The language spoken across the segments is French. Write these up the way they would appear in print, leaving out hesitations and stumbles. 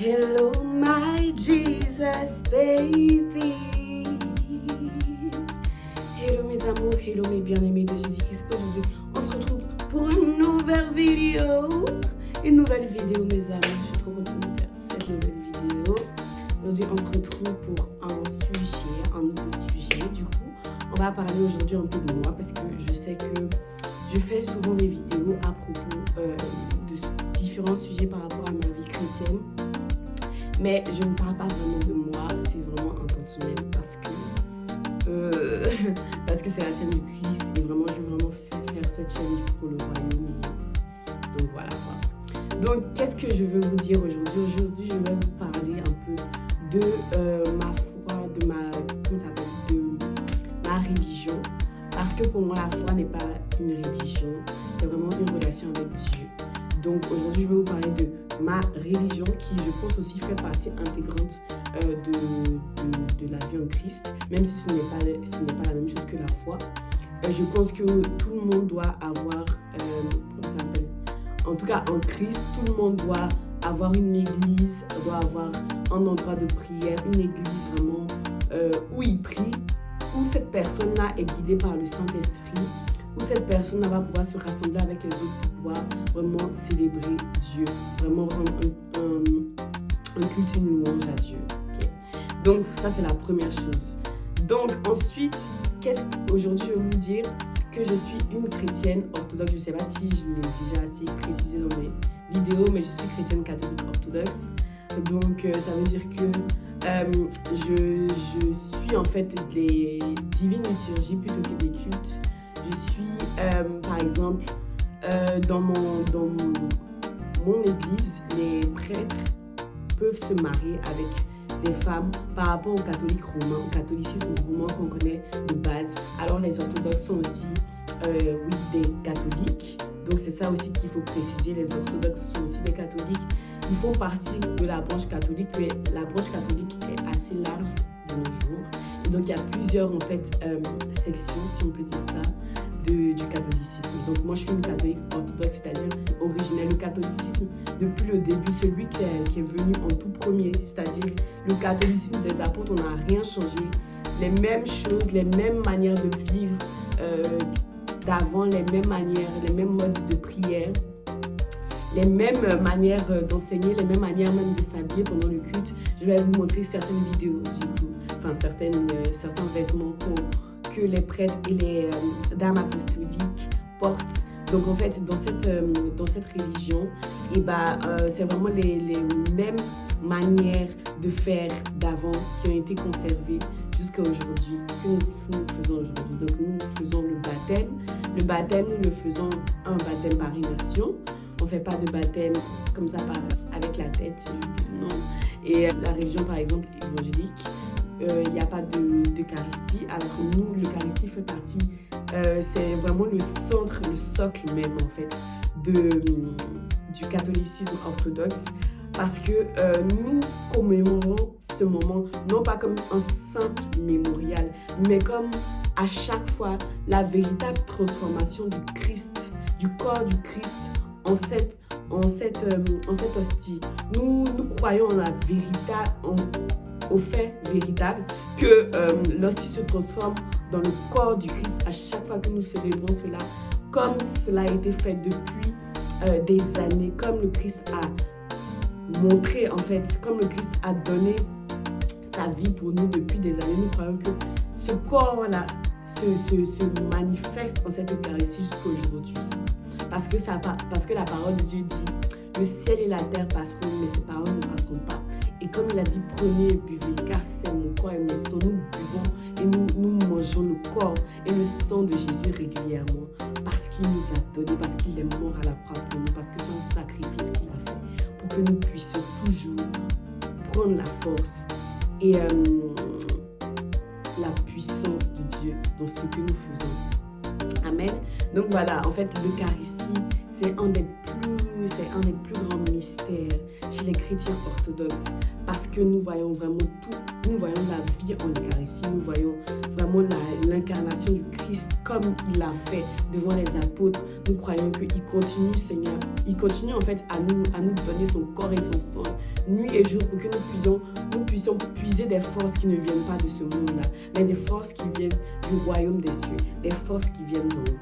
Hello my Jesus baby. Hello mes amours, hello mes bien-aimés de Jésus-Christ. Aujourd'hui, on se retrouve pour une nouvelle vidéo. Une nouvelle vidéo mes amis, je suis trop contente de faire cette nouvelle vidéo. Aujourd'hui, on se retrouve pour un nouveau sujet. Du coup, on va parler aujourd'hui un peu de moi parce que je sais que je fais souvent des vidéos à propos de différents sujets par rapport à ma vie chrétienne. Mais je ne parle pas vraiment de moi, c'est vraiment intentionnel parce que c'est la chaîne du Christ et vraiment je veux vraiment faire cette chaîne pour le royaume. Donc voilà quoi. Donc qu'est-ce que je veux vous dire aujourd'hui? Aujourd'hui je vais vous parler un peu de ma foi, de ma religion. Parce que pour moi la foi n'est pas une religion, c'est vraiment une relation avec Dieu. Donc aujourd'hui je vais vous parler de ma religion qui je pense aussi fait partie intégrante de la vie en Christ, même si ce n'est pas la même chose que la foi. Je pense que tout le monde doit avoir, comment ça s'appelle? En tout cas en Christ, tout le monde doit avoir une église, doit avoir un endroit de prière, une église vraiment où il prie, où cette personne-là est guidée par le Saint-Esprit, où cette personne-là va pouvoir se rassembler avec les autres pour pouvoir vraiment célébrer Dieu, vraiment rendre un culte, une louange à Dieu. Okay. Donc ça c'est la première chose. Donc ensuite, aujourd'hui je vais vous dire que je suis une chrétienne orthodoxe. Je ne sais pas si je l'ai déjà assez précisé dans mes vidéos, mais je suis chrétienne catholique orthodoxe. Donc ça veut dire que je suis en fait les divines liturgies plutôt que des cultes. Je suis, par exemple, dans mon église, les prêtres peuvent se marier avec des femmes par rapport aux catholiques romains, au catholicisme romain qu'on connaît de base. Alors les orthodoxes sont aussi, des catholiques. Donc c'est ça aussi qu'il faut préciser, les orthodoxes sont aussi des catholiques. Ils font partie de la branche catholique, mais la branche catholique est assez large de nos jours. Et donc il y a plusieurs en fait sections, si on peut dire ça, du catholicisme. Donc moi je suis une catholique orthodoxe, c'est-à-dire originelle. Le catholicisme, depuis le début, celui qui est venu en tout premier, c'est-à-dire le catholicisme des apôtres, on n'a rien changé. Les mêmes choses, les mêmes manières de vivre d'avant, les mêmes manières, les mêmes modes de prière, les mêmes manières d'enseigner, les mêmes manières même de s'habiller pendant le culte. Je vais vous montrer certaines vidéos du coup, enfin certains vêtements que les prêtres et les dames apostoliques portent. Donc en fait dans cette religion, c'est vraiment les mêmes manières de faire d'avant qui ont été conservées jusqu'à aujourd'hui, que nous faisons aujourd'hui. Donc nous faisons le baptême. Le baptême, nous le faisons un baptême par immersion. On ne fait pas de baptême comme ça avec la tête, non. Et la religion par exemple évangélique, il n'y a pas d'Eucharistie. Alors que nous, l'Eucharistie fait partie, c'est vraiment le centre, le socle même en fait du catholicisme orthodoxe. Parce que nous commémorons ce moment, non pas comme un simple mémorial, mais comme à chaque fois la véritable transformation du Christ, du corps du Christ en cette hostie. Nous croyons en la véritable, au fait véritable que l'hostie se transforme dans le corps du Christ à chaque fois que nous célébrons cela, comme cela a été fait depuis des années, comme le Christ a montré en fait, comme le Christ a donné sa vie pour nous depuis des années. Nous croyons que ce corps-là se manifeste en cette Eucharistie jusqu'à aujourd'hui. Parce que la parole de Dieu dit, le ciel et la terre passeront, mais ces paroles ne passeront pas. Et comme il a dit, prenez et buvez, car c'est mon corps et mon sang. Nous buvons et nous mangeons le corps et le sang de Jésus régulièrement. Parce qu'il nous a donné, parce qu'il est mort à la croix pour nous, parce que c'est un sacrifice qu'il a fait. Pour que nous puissions toujours prendre la force et la puissance de Dieu dans ce que nous faisons. Amen. Donc voilà, en fait, l'Eucharistie, c'est un des c'est un des plus grands mystères chez les chrétiens orthodoxes parce que nous voyons vraiment tout. Nous voyons la vie en Eucharistie, nous voyons vraiment l'incarnation du Christ comme il l'a fait devant les apôtres. Nous croyons qu'il continue, Seigneur, il continue en fait à nous donner son corps et son sang, nuit et jour, pour que nous puissions puiser des forces qui ne viennent pas de ce monde-là, mais des forces qui viennent du royaume des cieux, des forces qui viennent d'en haut.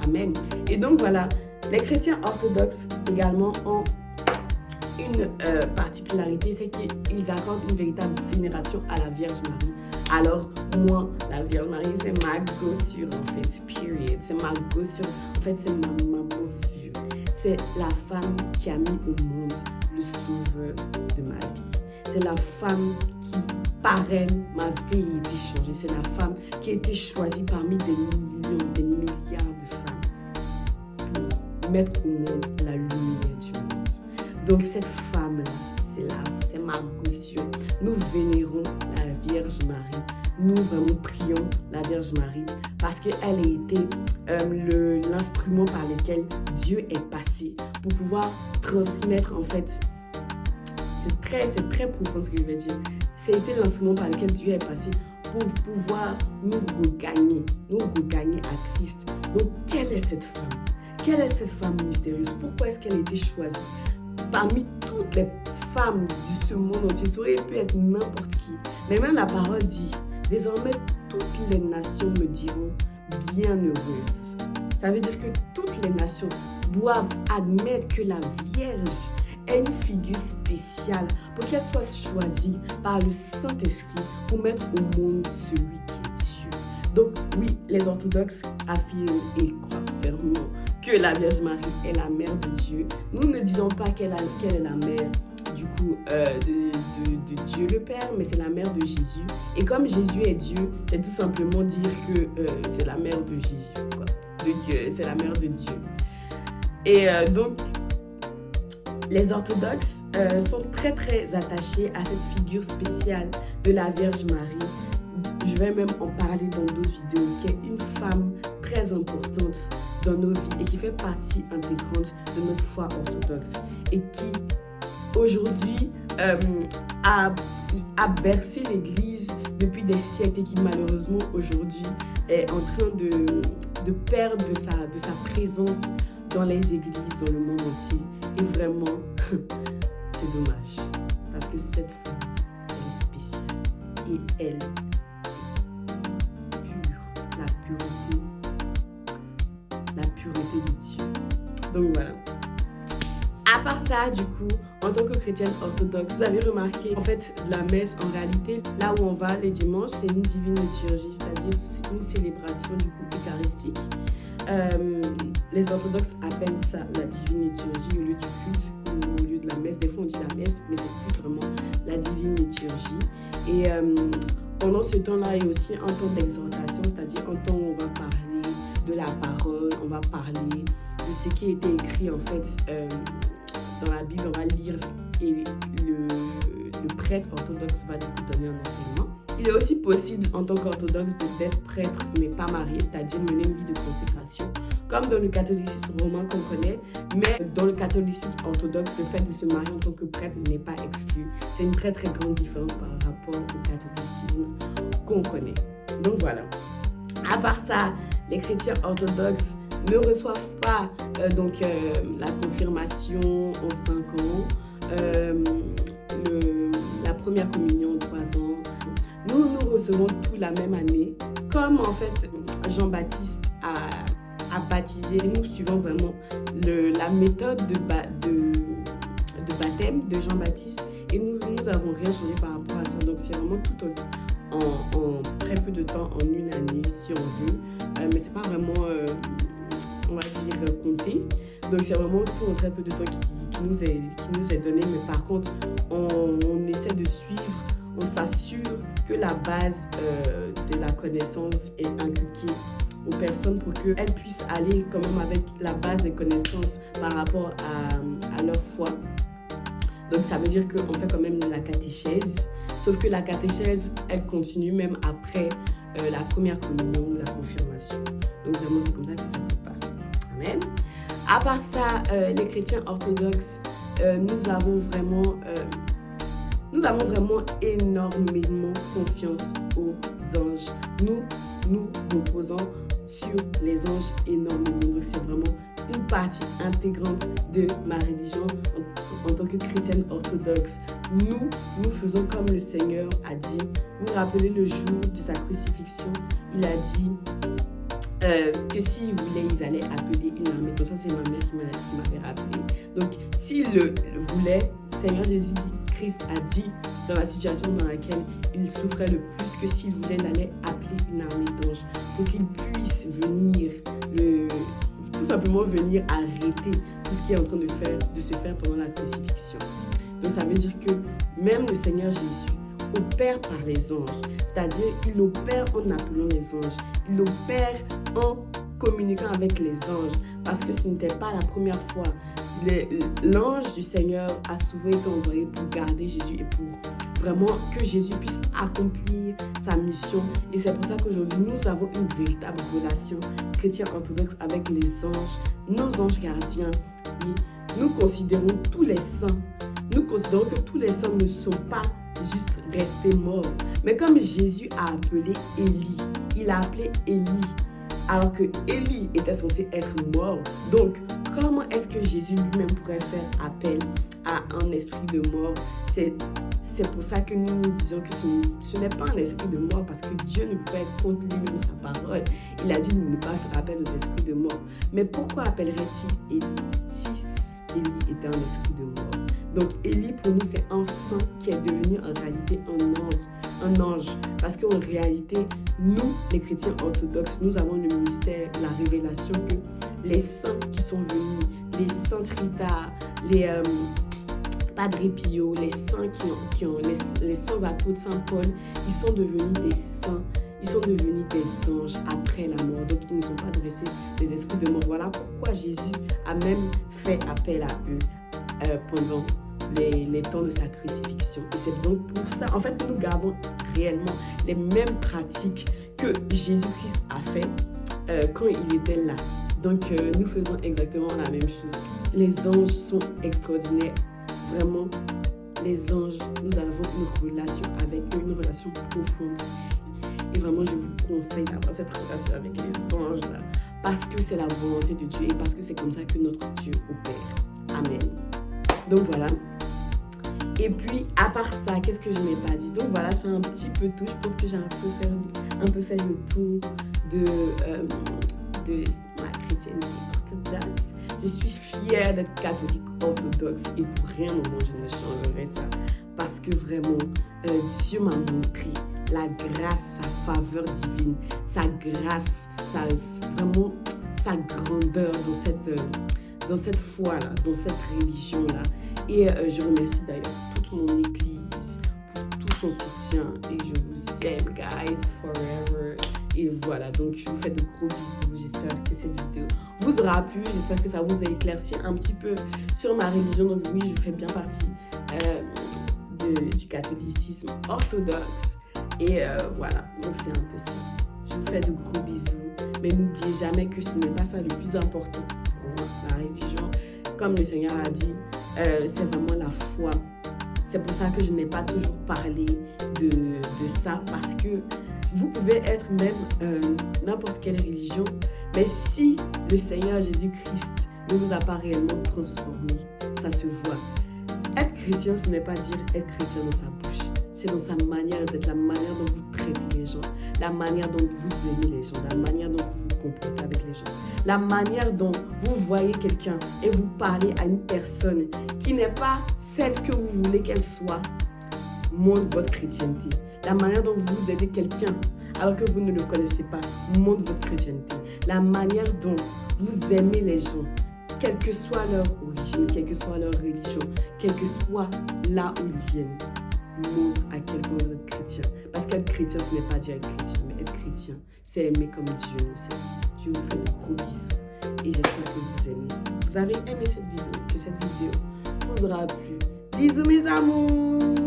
Amen. Et donc voilà, les chrétiens orthodoxes également ont une particularité, c'est qu'ils accordent une véritable vénération à la Vierge Marie. Alors, moi, la Vierge Marie, c'est ma gossure, en fait, period. C'est ma gossure, en fait, c'est ma maman sûre. C'est la femme qui a mis au monde le sauveur de ma vie. C'est la femme qui parraine ma vie et été changée. C'est la femme qui a été choisie parmi des millions, des milliards de femmes pour mettre au monde la lumière du monde. Donc cette femme-là, c'est ma gossure. Nous vénérons la Vierge Marie. Nous vraiment prions la Vierge Marie parce qu'elle a été l'instrument par lequel Dieu est passé pour pouvoir transmettre en fait. C'est très profond ce que je vais dire. C'était l'instrument par lequel Dieu est passé pour pouvoir nous regagner à Christ. Donc quelle est cette femme? Quelle est cette femme mystérieuse? Pourquoi est-ce qu'elle a été choisie? Parmi toutes les femmes de ce monde entier, ça aurait pu être n'importe qui. Mais même la parole dit, désormais toutes les nations me diront bienheureuse. Ça veut dire que toutes les nations doivent admettre que la Vierge est une figure spéciale pour qu'elle soit choisie par le Saint-Esprit pour mettre au monde celui qui est Dieu. Donc oui, les orthodoxes affirment et croient fermement que la Vierge Marie est la mère de Dieu. Nous ne disons pas qu'elle est la mère du coup de Dieu le Père, mais c'est la mère de Jésus. Et comme Jésus est Dieu, c'est tout simplement dire que c'est la mère de Jésus, quoi. De Dieu, c'est la mère de Dieu. Et donc, les orthodoxes sont très très attachés à cette figure spéciale de la Vierge Marie. Je vais même en parler dans d'autres vidéos, qui est une femme très importante dans nos vies et qui fait partie intégrante de notre foi orthodoxe et qui aujourd'hui a bercé l'Église depuis des siècles et qui malheureusement aujourd'hui est en train de perdre de sa présence dans les églises, dans le monde entier. Et vraiment, c'est dommage parce que cette femme, elle est spéciale et elle la pureté de Dieu. Donc voilà. À part ça, du coup, en tant que chrétienne orthodoxe, vous avez remarqué, en fait, la messe, en réalité, là où on va les dimanches, c'est une divine liturgie, c'est-à-dire c'est une célébration du coup eucharistique. Les orthodoxes appellent ça la divine liturgie au lieu du culte ou au lieu de la messe. Des fois, on dit la messe, mais c'est plus vraiment la divine liturgie. Et pendant ce temps-là, il y a aussi un temps d'exhortation, c'est-à-dire un temps où on va parler de la parole, on va parler de ce qui a été écrit en fait dans la Bible, on va lire et le prêtre orthodoxe va du coup donner un enseignement. Il est aussi possible en tant qu'orthodoxe d'être prêtre mais pas marié, c'est-à-dire mener une vie de consécration, comme dans le catholicisme romain qu'on connaît, mais dans le catholicisme orthodoxe, le fait de se marier en tant que prêtre n'est pas exclu. C'est une très très grande différence par rapport au catholicisme qu'on connaît. Donc voilà. À part ça, les chrétiens orthodoxes ne reçoivent pas la confirmation en 5 ans, la première communion en 3 ans. Nous recevons tout la même année. Comme en fait Jean-Baptiste a baptisé, nous suivons vraiment la méthode de baptême de Jean-Baptiste et nous n'avons rien changé par rapport à ça. Donc c'est vraiment tout en très peu de temps, en une année si on veut. Mais c'est pas vraiment, on va dire, compté. Donc c'est vraiment tout en très peu de temps qui nous est donné. Mais par contre, on essaie de suivre, on s'assure que la base de la connaissance est inculquée aux personnes pour qu'elles puissent aller quand même avec la base des connaissances par rapport à leur foi. Donc ça veut dire qu'on fait quand même la catéchèse, sauf que la catéchèse, elle continue même après la première communion ou la confirmation. Donc vraiment, c'est comme ça que ça se passe. Amen. À part ça, les chrétiens orthodoxes, nous avons vraiment énormément confiance aux anges. Nous reposons sur les anges énormément. Donc c'est vraiment une partie intégrante de ma religion en tant que chrétienne orthodoxe. Nous faisons comme le Seigneur a dit. Vous vous rappelez le jour de sa crucifixion, il a dit que s'il voulait, ils allaient appeler une armée. Donc ça, c'est ma mère qui m'avait rappelé. Donc, s'il le voulait, Seigneur Jésus-Christ a dit dans la situation dans laquelle il souffrait le plus que s'il voulait, il allait appeler une armée d'anges pour qu'il puisse venir, tout simplement venir arrêter tout ce qui est en train de se faire pendant la crucifixion. Donc, ça veut dire que même le Seigneur Jésus opère par les anges. C'est-à-dire, il opère en appelant les anges. Il opère en communiquant avec les anges. Parce que ce n'était pas la première fois. L'ange du Seigneur a souvent été envoyé pour garder Jésus et pour vraiment que Jésus puisse accomplir sa mission. Et c'est pour ça qu'aujourd'hui, nous avons une véritable relation chrétienne orthodoxe avec les anges, nos anges gardiens. Et nous considérons tous les saints. Nous considérons que tous les saints ne sont pas juste restés morts. Mais comme Jésus a appelé Élie, il a appelé Élie, alors que Élie était censé être mort. Donc, comment est-ce que Jésus lui-même pourrait faire appel à un esprit de mort? C'est pour ça que nous disons que ce n'est pas un esprit de mort, parce que Dieu ne peut être contre lui-même sa parole. Il a dit de ne pas faire appel aux esprits de mort. Mais pourquoi appellerait-il Élie si Élie était un esprit de mort? Donc Élie pour nous c'est un saint qui est devenu en réalité un ange. Parce qu'en réalité, nous les chrétiens orthodoxes, nous avons le mystère, la révélation que les saints qui sont venus, les saintes Rita, les Padre Pio, les saints les saints apôtres, Saint Paul, ils sont devenus des saints. Ils sont devenus des anges après la mort. Donc, ils ne sont pas dressés des esprits de mort. Voilà pourquoi Jésus a même fait appel à eux pendant les temps de sa crucifixion. Et c'est donc pour ça, en fait, nous gardons réellement les mêmes pratiques que Jésus-Christ a fait quand il était là. Donc, nous faisons exactement la même chose. Les anges sont extraordinaires. Vraiment, les anges, nous avons une relation avec eux, une relation profonde. Et vraiment, je vous conseille d'avoir cette relation avec les anges là, parce que c'est la volonté de Dieu et parce que c'est comme ça que notre Dieu opère. Amen. Donc voilà. Et puis, à part ça, qu'est-ce que je n'ai pas dit? Donc voilà, c'est un petit peu tout. Je pense que j'ai un peu fait le tour de ma chrétienté orthodoxe. Je suis fière d'être catholique orthodoxe et pour rien au monde je ne changerai ça. Parce que vraiment, Dieu m'a montré la grâce, sa faveur divine, sa grâce, vraiment sa grandeur dans cette foi-là, dans cette religion-là. Et je remercie d'ailleurs toute mon église pour tout son soutien. Et je vous aime, guys, forever. Et voilà, donc je vous fais de gros bisous. J'espère que cette vidéo vous aura plu. J'espère que ça vous a éclairci un petit peu sur ma religion. Donc oui, je fais bien partie du catholicisme orthodoxe. Et voilà, donc c'est un peu ça. Je vous fais de gros bisous. Mais n'oubliez jamais que ce n'est pas ça le plus important pour moi, la religion. Comme le Seigneur a dit, c'est vraiment la foi. C'est pour ça que je n'ai pas toujours parlé de ça. Parce que vous pouvez être même n'importe quelle religion. Mais si le Seigneur Jésus-Christ ne vous a pas réellement transformé, ça se voit. Être chrétien, ce n'est pas dire être chrétien dans sa bouche. C'est dans sa manière d'être, la manière dont vous traitez les gens, la manière dont vous aimez les gens, la manière dont vous vous comportez avec les gens, la manière dont vous voyez quelqu'un et vous parlez à une personne qui n'est pas celle que vous voulez qu'elle soit, montre votre chrétienté. La manière dont vous aidez quelqu'un alors que vous ne le connaissez pas montre votre chrétienté. La manière dont vous aimez les gens, quelle que soit leur origine, quelle que soit leur religion, quel que soit là où ils viennent, montre à quel point vous êtes chrétien. Parce qu'être chrétien, ce n'est pas dire être chrétien, mais être chrétien, c'est aimer comme Dieu nous aime. Je vous fais de gros bisous et j'espère que vous aimez. Vous avez aimé cette vidéo et que cette vidéo vous aura plu. Bisous mes amours!